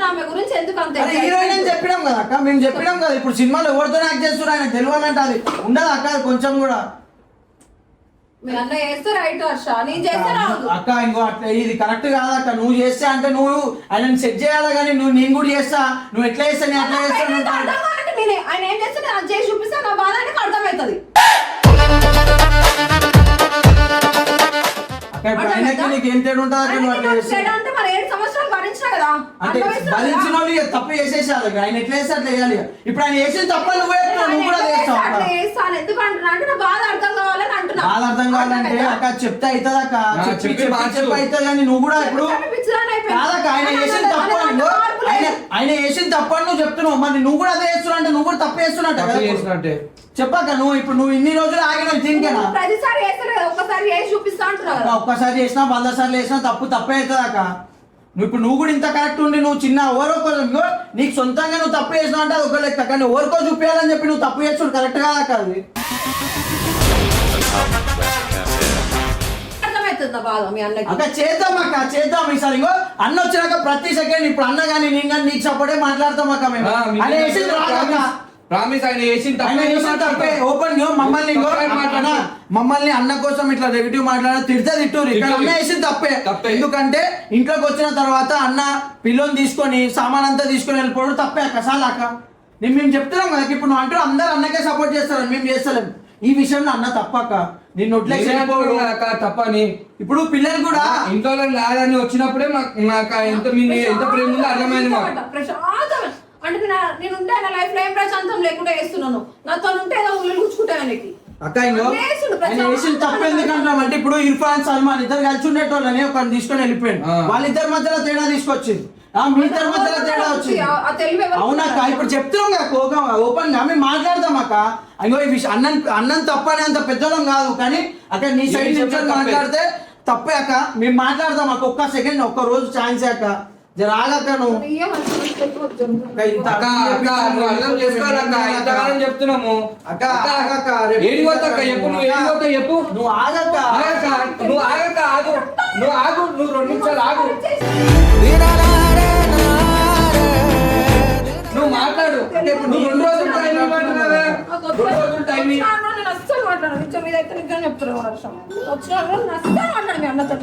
ఆమె గురించి ఎందుకు అంత అరే హీరోయిన్ అని చెప్పినాం కదా అక్క మేము చెప్పినాం కదా ఇప్పుడు సినిమాలో ఎవరితో యాక్ట్ చేస్తున్నారు ఆయన తెలియాలంటే అది ఉండదు అక్క అది కొంచెం కూడా మీ అన్న చేస్తే రైట్ హర్ష నేను చేస్తే రాదు అక్క ఇంకో అట్లా ఇది కరెక్ట్ కాదక్క నువ్వు చేస్తే అంటే నువ్వు ఆయన సెట్ చేయాలి కానీ నువ్వు నేను కూడా చేస్తా నువ్వు ఎట్లా చేస్తా నేను అట్లా చేస్తాను ఆయన ఏం చేస్తే నాకు చేసి చూపిస్తా నా బాధ అంటే అర్థమవుతుంది అక్క ఇప్పుడు ఆయనకి నీకు ఏం తేడా ఉంటుంది అక్క నువ్వు అట్లా చేస్తే అంటే మరి 7 సంవత్సరాలు భరించినా కదా అంటే భరించిన వాళ్ళు ఇక తప్పు చేసేసారు ఇక. ఆయన ఎట్లా చేస్తే అట్లా చేయాలి ఇక. ఇప్పుడు ఆయన చేసిన తప్ప నువ్వు చెప్తున్నావు, నువ్వు కూడా చేస్తావు అక్క. ఎందుకు అంటున్నా అంటే నా బాధ అర్థం కావాలని అంటున్నా. బాధ అర్థం కావాలంటే అక్క చెప్తే అవుతుంది అక్క, చెప్పి అవుతుంది. కానీ నువ్వు కూడా ఇప్పుడు కాదక్క, ఆయన చేసిన తప్పు ఆయన చేసిన తప్పు అని నువ్వు చెప్తున్నావు, మరి నువ్వు కూడా అదే చేస్తున్నావు అంటే నువ్వు కూడా తప్పు చేస్తున్నట్టే చెప్పాక. నువ్వు ఇన్ని రోజులు ఆగినావు దీనికేనా? ప్రతిసారి చేస్తారు కదా, ఒక్కసారి చేసి చూపిస్తా అంటున్నావు. ఒక్కసారి చేసినా 100 సార్లు చేసినా తప్పే అవుతుంది అక్క. నువ్వు కూడా ఇంత కరెక్ట్ ఉండి నువ్వు చిన్న ఎవరో నీకు సొంతంగా నువ్వు తప్పు చేసినావు అంటే అది ఒక లెక్క, కానీ ఎవరికో చూపించాలని చెప్పి నువ్వు తప్పు చేస్తుడు కరెక్ట్ కాదు అక్క. అది అర్థమవుతుంది బాధ మీ అన్నకి. అక్క చేద్దాం ఈసారి. ఇంకో అన్న వచ్చినాక ప్రతి సెకండ్ ఇప్పుడు అన్న కానీ నేను కానీ నీకు సపోర్టే మాట్లాడతాం అక్క. మేము ఆయన చేసింది రాదక్క. ప్రామిస్ ఆయన చేసిన తప్పే. ఓపెన్ మమ్మల్ని అన్న కోసం ఇట్లా నెగిటివ్ మాట్లాడ తిడితే తిట్టూరు. ఇక్కడ అన్న చేసింది తప్పే. ఎందుకంటే ఇంట్లోకి వచ్చిన తర్వాత అన్న పిల్లని తీసుకొని సామాన్ అంతా తీసుకొని వెళ్ళిపోవడం తప్పే అక్క. చాలా అక్క మేము చెప్తున్నాం కదా, ఇప్పుడు నువ్వు అంటూ అందరూ అన్నకే సపోర్ట్ చేస్తారు, మేము చేస్తలేం. ఈ విషయంలో అన్న తప్పక నేను తప్పని ఇప్పుడు పిల్లలు కూడా ఇంట్లో కాదని వచ్చినప్పుడే మాకు ఎంత ప్రేమ ఉందో అర్థమైంది మాకు. అంటే నేను ఉంటే నా లైఫ్ లో ఏం ప్రశాంతం లేకుండా చేస్తున్నాను, నాతో ఉంటే ఏదో ఊళ్ళు కూర్చుకుంటా ఆయనకి. అక్క ఇంకో ఆయన వేసిన తప్పు ఎందుకంటాం అంటే ఇప్పుడు ఇర్ఫాన్ సల్మాన్ ఇద్దరు కలిసి ఉండేటోళ్ళని ఒకరిని తీసుకొని వెళ్ళిపోయాడు. వాళ్ళిద్దరి మధ్యలో తేడా తీసుకొచ్చింది, మీ ఇద్దరి మధ్యలో తేడా వచ్చింది. అవునక్క ఇప్పుడు చెప్తున్నాం కదా ఓపెన్ గా మేము మాట్లాడతాం అక్క. ఇంకో ఈ విషయం అన్నం తప్పని అంత పెద్దోళ్ళం కాదు, కానీ అక్కడ నీ సైడ్ నుంచి మాట్లాడితే తప్పే అక్క. మేము మాట్లాడతాం అక్క. ఒక్క సెకండ్ ఒక్క రోజు ఛాన్స్ అక్క. జరాగక్క నువ్వు చెప్తున్నాము చెప్పు. నువ్వు ఆగక్క, నువ్వు ఆగు, నువ్వు 2 నిమిషాలు ఆగు. నువ్వు మాట్లాడు. నువ్వు 2 రోజులు టైం ఇవ్వమంటున్నావే, 2 రోజులు టైం అస్సలు మాట్లాడు. మీదైతే నిజం చెప్తున్నావు వర్షం వచ్చిన అస్సలు మాట్లాడు. మీ అన్నతో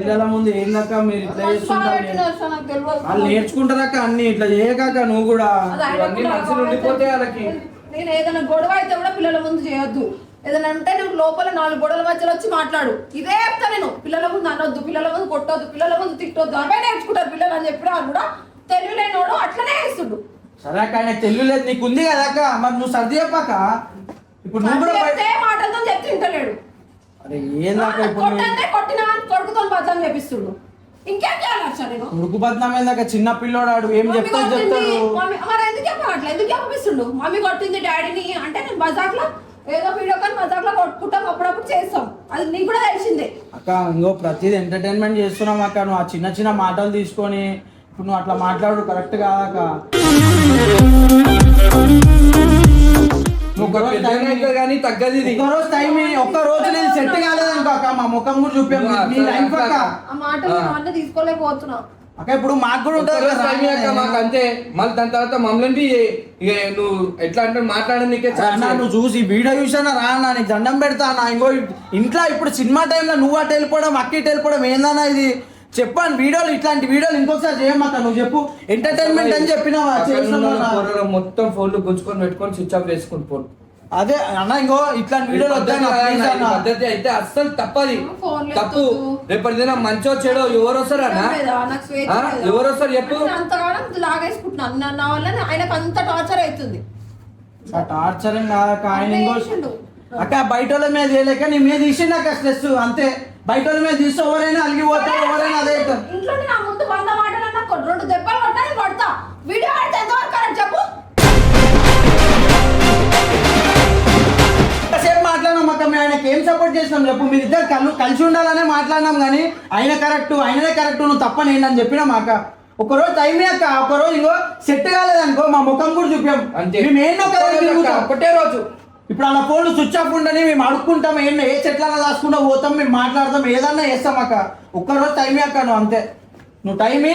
పిల్లల ముందు ఏందక్క మీరు ఇట్లా చేస్తుంటారు? వాళ్ళు నేర్చుకుంటారక్క అన్ని ఇట్లా చేయకాక. నువ్వు కూడా మనసులు ఉండిపోతే వాళ్ళకి. నేను ఏదైనా గొడవ అయితే కూడా పిల్లల ముందు చేయొద్దు. ఏదైనా అంటే నువ్వు లోపల 4 గోడల మధ్యలో వచ్చి మాట్లాడు. ఇదే చెప్తా నేను, పిల్లల ముందు అనొద్దు, పిల్లల ముందు కొట్టొద్దు, పిల్లల ముందు తిట్టొద్దు. అవే నేర్చుకుంటారు పిల్లలు అని చెప్పినా కూడా తెలియలేనోడు అట్లనే వేస్తుడు. సరే అక్క, ఆయన తెలియలేదు నీకు ఉంది కదా అక్క, మరి నువ్వు సర్ది చెప్పాక. ఇప్పుడు నువ్వు కూడా మాటలతో చెప్తే తింటలేడు. అరే ఏందాక కొట్టినా కొడుకుతో బద్నాం చేపిస్తుడు. ఇంకేం చేయాలి నేను? కొడుకు బద్నాం ఏందాక? చిన్న పిల్లోడాడు ఏం చెప్తాడు. మరి ఎందుకు చెప్పట్లే, ఎందుకు చెప్పిస్తుండు? మమ్మీ కొట్టింది డాడీని అంటే నేను మజాక్లో ఏదో వీడియో కానీ మజాక్లో కొట్టుకుంటాం, అప్పుడప్పుడు చేస్తాం. అది నీకు కూడా తెలిసిందే అక్క. ఇంకో ప్రతిదీ ఎంటర్టైన్మెంట్ చేస్తున్నాం అక్క. నువ్వు ఆ చిన్న మాటలు తీసుకొని ఇప్పుడు నువ్వు అట్లా మాట్లాడు కరెక్ట్ కాదక్క. ఒక్క రోజు నేను సెట్ కాలేదనుకో అక్క, మా ముఖం కూడా చూపాము తీసుకోలేకపోతున్నా అక్క. ఇప్పుడు మాకు కూడా ఉంటుంది మాకు అంతే. మళ్ళీ దాని తర్వాత మమ్మల్ని నువ్వు ఎట్లా అంటే మాట్లాడనీకే నువ్వు చూసి వీడియో చూసానా రా అన్న, నీకు దండం పెడతా అన్న. ఇంకో ఇంట్లో ఇప్పుడు సినిమా టైంలో నువ్వు అటు వెళ్ళిపోవడం అక్క ఇటు వెళ్ళిపోవడం ఏందన్నా ఇది? చెప్పాను వీడియోలు, ఇట్లాంటి వీడియోలు ఇంకొకసారి చేయమాక. నువ్వు చెప్పు ఎంటర్టైన్మెంట్ అని చెప్పినావా? మొత్తం ఫోన్లు గుంజుకొని పెట్టుకొని స్విచ్ ఆఫ్ చేసుకుని ఫోన్. అదే అన్న ఇంకో ఇట్లాంటి వీడియోలు పద్ధతి అయితే అస్సలు తప్పది, తప్పు. రేపటిదిన మంచో చెడో ఎవరు వస్తారు అన్న? ఎవరు వస్తారు చెప్పు? అంతగానం లాగేసుకుంటున్నాను నా వల్ల ఆయనకు అంత టార్చర్ అవుతుంది. టార్చరింగ్ కాదక్క. ఆయన ఇంకో అక్క బయట వాళ్ళ మీద చేయలేక నీ మీద తీసిండు అక్క స్ట్రెస్ అంతే. బయట వాళ్ళ మీద తీస్తే ఎవరైనా అలిగిపోతారు, ఎవరైనా అదే ఇంట్లో నా ముందు 100 మాటలన్నా 2 దెబ్బలు కొట్టాలి కొడతా. వీడియో ఆడితే ఎంతవరకు కరెక్ట్ చెప్పు? సేపు మాట్లాడినాం అక్క. మేము ఆయనకి ఏం సపోర్ట్ చేసినాం చెప్పు? మీరు ఇద్దరు కలిసి ఉండాలనే మాట్లాడినాం, కానీ ఆయననే కరెక్ట్ నువ్వు తప్పని ఏంటని చెప్పినాం అక్క. ఒకరోజు టైమే అక్క. ఒకరోజు ఇంకో సెట్ కాలేదనుకో మా ముఖం కూడా చూపాం. మేము ఏంటో ఒకటే రోజు ఇప్పుడు అలా ఫోన్లు స్విచ్ ఆఫ్ ఉండని మేము అడుక్కుంటాం, ఏ చెట్లలో దాచుకుంటా పోతాం, మేము మాట్లాడతాం, ఏదన్నా చేస్తాం అక్క. ఒక్కరోజు టైమే అక్క. నువ్వు అంతే, నువ్వు టైమే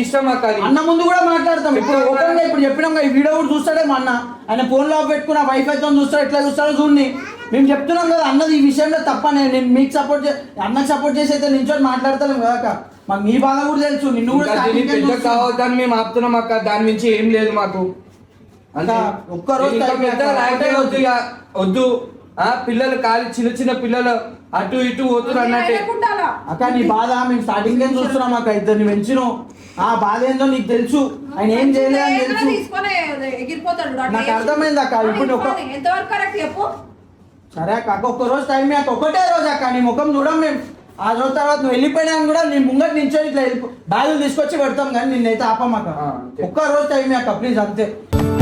ఇష్టం అక్క. అన్న ముందు కూడా మాట్లాడతాం. ఇప్పుడు ఓపెన్ గా ఇప్పుడు చెప్పినాం ఈ వీడియో కూడా చూస్తాడే మా అన్న. ఆయన ఫోన్ లో పెట్టుకున్న వైఫైతో చూస్తాడు, ఎట్లా చూస్తాడో చూడండి. మేము చెప్తున్నాం కదా అన్నది ఈ విషయంలో తప్ప. నేను మీకు సపోర్ట్ అన్నకు సపోర్ట్ చేసి అయితే నించొని మాట్లాడతాను కదా. మాకు మీ బాధ కూడా తెలుసు, నిన్ను కూడా కావద్దని మేము ఆపుతున్నాం అక్క. దాని నుంచి ఏం లేదు మాకు. ఒక్కరోజు వద్దు. పిల్లలు ఖాళీ చిన్న చిన్న పిల్లలు అటు ఇటు పోతున్నారు అన్నట్టే. అనుకుంటారా? అక్క నీ బాధ మేము స్టార్టింగ్ నుంచి చూస్తున్నాం అక్క, ఇద్దరిని పెంచినాం. ఆ బాధ ఏందో నీకు తెలుసు, ఆయన ఏం చేయలేదని తెలుసు. తీసుకొని ఎగిరిపోతాడు అట్లా నాకు అర్థమైంది అక్క. ఇప్పుడు ఎంతవరకు కరెక్ట్ చెప్పు. సరే అక్క, ఒక్క రోజు టైం అక్క, ఒకటే రోజు అక్క, నీ ముఖం చూడం మేము. ఆ రోజు తర్వాత నువ్వు వెళ్ళిపోయినా కూడా నీ ముంగట నించొని ఇట్లా బ్యాగులు తీసుకొచ్చి పెడతాం, కానీ నిన్నైతే ఆపమాక. అంతే. ఒక్క రోజు టైం అక్క ప్లీజ్, అంతే.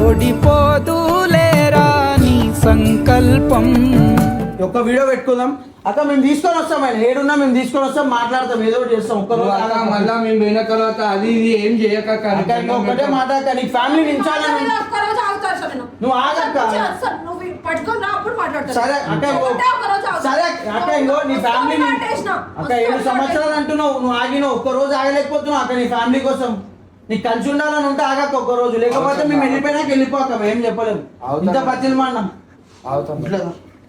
ఓడిపోదులేరా నీ సంకల్పం. ఒక్క వీడియో పెట్టుకుందాం అక్క, మేము తీసుకొని వస్తాం. ఆయన ఏడున్నా మేము తీసుకొని వస్తాం, మాట్లాడతాం, ఏదో ఒకటి చేస్తాం. ఒక్క రోజు అక్క మళ్ళా మేము పోయిన తర్వాత అది ఇది ఏం చేయక అక్క, ఇంకా ఒక్కటే మాట అక్క, నీకు ఫ్యామిలీ నించాలని ఒక్కరోజు ఆగుతారు సార్ నేను. నువ్వు ఆగక్క. సార్, నువ్వు పట్టుకొని రా, అప్పుడు మాట్లాడతాను. సరే అక్క, ఇంకో ఒక్కరోజు ఆగు. సరే అక్క, ఇంకో నీ ఫ్యామిలీ మాటేసినా. అక్క 7 సంవత్సరాలు అంటున్నావు, నువ్వు ఆగినావు. ఒక్క రోజు ఆగలేకపోతున్నావు అక్క, నీ ఫ్యామిలీ కోసం. నీకు కలిసి ఉండాలని ఉంటే ఆగక్క ఒక్క రోజు, లేకపోతే మేము వెళ్ళిపోయినాక వెళ్ళిపోక, ఏం చెప్పలేము. ఇంత బతిలు మాన్నాం. అవుతాం. ఇట్లా